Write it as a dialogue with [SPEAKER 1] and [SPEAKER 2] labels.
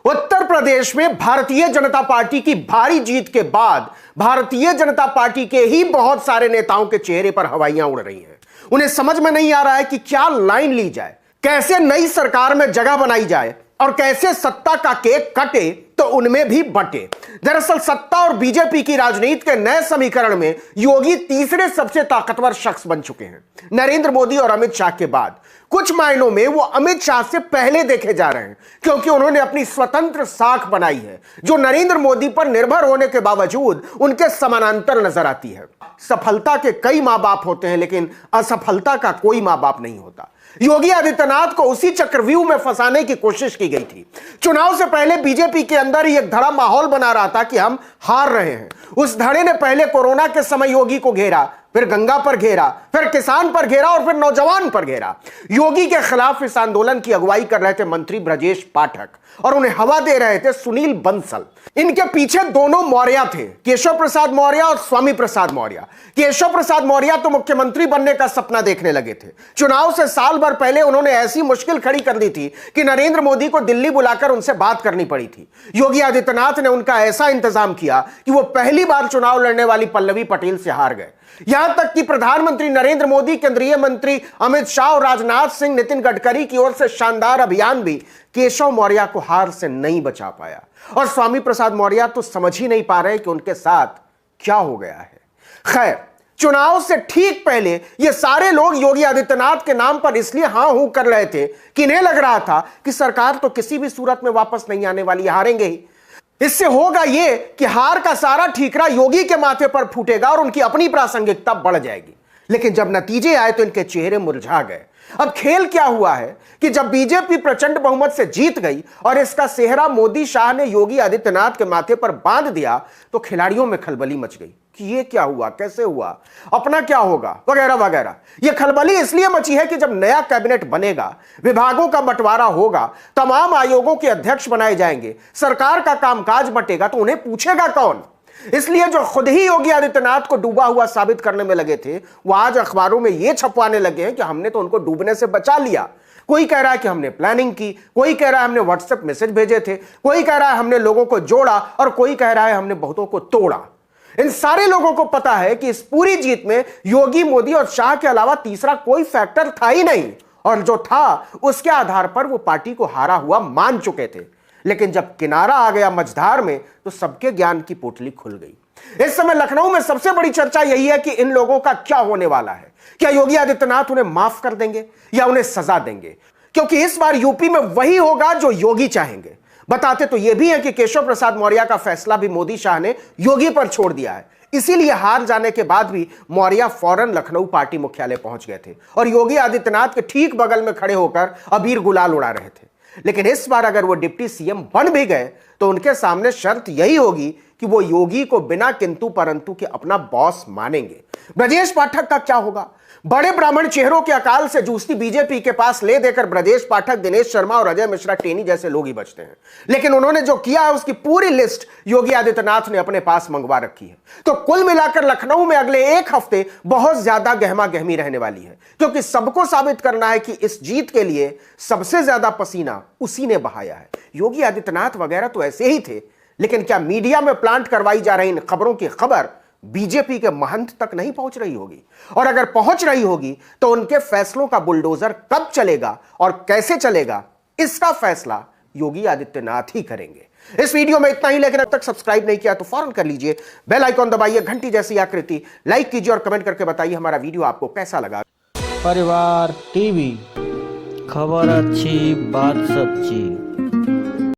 [SPEAKER 1] उत्तर प्रदेश में भारतीय जनता पार्टी की भारी जीत के बाद भारतीय जनता पार्टी के ही बहुत सारे नेताओं के चेहरे पर हवाइयां उड़ रही हैं। उन्हें समझ में नहीं आ रहा है कि क्या लाइन ली जाए, कैसे नई सरकार में जगह बनाई जाए और कैसे सत्ता का केक कटे तो उनमें भी बटे। दरअसल सत्ता और बीजेपी की राजनीति के नए समीकरण में योगी तीसरे सबसे ताकतवर शख्स बन चुके हैं। नरेंद्र मोदी और अमित शाह के बाद कुछ मायनों में वो अमित शाह से पहले देखे जा रहे हैं, क्योंकि उन्होंने अपनी स्वतंत्र साख बनाई है जो नरेंद्र मोदी पर निर्भर होने के बावजूद उनके समानांतर नजर आती है। सफलता के कई मां बाप होते हैं, लेकिन असफलता का कोई मां बाप नहीं होता। योगी आदित्यनाथ को उसी चक्रव्यूह में फंसाने की कोशिश की गई थी। चुनाव से पहले बीजेपी के अंदर ही एक धड़ा माहौल बना रहा था कि हम हार रहे हैं। उस धड़े ने पहले कोरोना के समय योगी को घेरा, फिर गंगा पर घेरा, फिर किसान पर घेरा और फिर नौजवान पर घेरा। योगी के खिलाफ इस आंदोलन की अगुवाई कर रहे थे मंत्री ब्रजेश पाठक और उन्हें हवा दे रहे थे सुनील बंसल। इनके पीछे दोनों मौर्य थे, केशव प्रसाद मौर्य और स्वामी प्रसाद मौर्य। केशव प्रसाद मौर्य तो मुख्यमंत्री बनने का सपना देखने लगे थे। चुनाव से साल भर पहले उन्होंने ऐसी मुश्किल खड़ी कर दी थी कि नरेंद्र मोदी को दिल्ली बुलाकर उनसे बात करनी पड़ी थी। योगी आदित्यनाथ ने उनका ऐसा इंतजाम किया कि वो पहली बार चुनाव लड़ने वाली पल्लवी पटेल से हार गए। यहां तक कि प्रधानमंत्री नरेंद्र मोदी, केंद्रीय मंत्री अमित शाह और राजनाथ सिंह, नितिन गडकरी की ओर से शानदार अभियान भी केशव मौर्य को हार से नहीं बचा पाया। और स्वामी प्रसाद मौर्य तो समझ ही नहीं पा रहे कि उनके साथ क्या हो गया है। खैर, चुनाव से ठीक पहले ये सारे लोग योगी आदित्यनाथ के नाम पर इसलिए हां हूं कर रहे थे कि इन्हें लग रहा था कि सरकार तो किसी भी सूरत में वापस नहीं आने वाली, हारेंगे ही। इससे होगा यह कि हार का सारा ठीकरा योगी के माथे पर फूटेगा और उनकी अपनी प्रासंगिकता बढ़ जाएगी। लेकिन जब नतीजे आए तो इनके चेहरे मुरझा गए। अब खेल क्या हुआ है कि जब बीजेपी प्रचंड बहुमत से जीत गई और इसका सेहरा मोदी शाह ने योगी आदित्यनाथ के माथे पर बांध दिया तो खिलाड़ियों में खलबली मच गई कि ये क्या हुआ, कैसे हुआ, अपना क्या होगा, वगैरह वगैरह। यह खलबली इसलिए मची है कि जब नया कैबिनेट बनेगा, विभागों का बंटवारा होगा, तमाम आयोगों के अध्यक्ष बनाए जाएंगे, सरकार का कामकाज बटेगा, तो उन्हें पूछेगा कौन। इसलिए जो खुद ही योगी आदित्यनाथ को डूबा हुआ साबित करने में लगे थे, वो आज अखबारों में यह छपवाने लगे हैं कि हमने तो उनको डूबने से बचा लिया। कोई कह रहा है कि हमने प्लानिंग की, कोई कह रहा है हमने व्हाट्सएप मैसेज भेजे थे, कोई कह रहा है हमने लोगों को जोड़ा और कोई कह रहा है हमने बहुतों को तोड़ा। इन सारे लोगों को पता है कि इस पूरी जीत में योगी, मोदी और शाह के अलावा तीसरा कोई फैक्टर था ही नहीं, और जो था उसके आधार पर वो पार्टी को हारा हुआ मान चुके थे। लेकिन जब किनारा आ गया मझधार में तो सबके ज्ञान की पोटली खुल गई। इस समय लखनऊ में सबसे बड़ी चर्चा यही है कि इन लोगों का क्या होने वाला है। क्या योगी आदित्यनाथ उन्हें माफ कर देंगे या उन्हें सजा देंगे? क्योंकि इस बार यूपी में वही होगा जो योगी चाहेंगे। बताते तो यह भी है कि केशव प्रसाद मौर्य का फैसला भी मोदी शाह ने योगी पर छोड़ दिया है। इसीलिए हार जाने के बाद भी मौर्य फौरन लखनऊ पार्टी मुख्यालय पहुंच गए थे और योगी आदित्यनाथ के ठीक बगल में खड़े होकर अबीर गुलाल उड़ा रहे थे। लेकिन इस बार अगर वो डिप्टी सीएम बन भी गए तो उनके सामने शर्त यही होगी कि वो योगी को बिना किंतु परंतु के अपना बॉस मानेंगे। ब्रजेश पाठक का क्या होगा? बड़े ब्राह्मण चेहरों के अकाल से जूझती बीजेपी के पास ले देकर ब्रजेश पाठक, दिनेश शर्मा और अजय मिश्रा टेनी जैसे लोग ही बचते हैं। लेकिन उन्होंने जो किया है उसकी पूरी लिस्ट योगी आदित्यनाथ ने अपने पास मंगवा रखी है। तो कुल मिलाकर लखनऊ में अगले एक हफ्ते बहुत ज्यादा गहमा गहमी रहने वाली है, क्योंकि सबको साबित करना है कि इस जीत के लिए सबसे ज्यादा पसीना उसी ने बहाया है। योगी आदित्यनाथ वगैरह तो ऐसे ही थे, लेकिन क्या मीडिया में प्लांट करवाई जा रही इन खबरों की खबर बीजेपी के महंत तक नहीं पहुंच रही होगी? और अगर पहुंच रही होगी तो उनके फैसलों का बुलडोजर कब चलेगा और कैसे चलेगा, इसका फैसला योगी आदित्यनाथ ही करेंगे। इस वीडियो में इतना ही, लेकिन अब तक सब्सक्राइब नहीं किया तो फौरन कर लीजिए, बेल आइकॉन दबाइए, घंटी जैसी आकृति लाइक कीजिए और कमेंट करके बताइए हमारा वीडियो आपको कैसा लगा।
[SPEAKER 2] परिवार टीवी, खबर अच्छी बात सच्ची।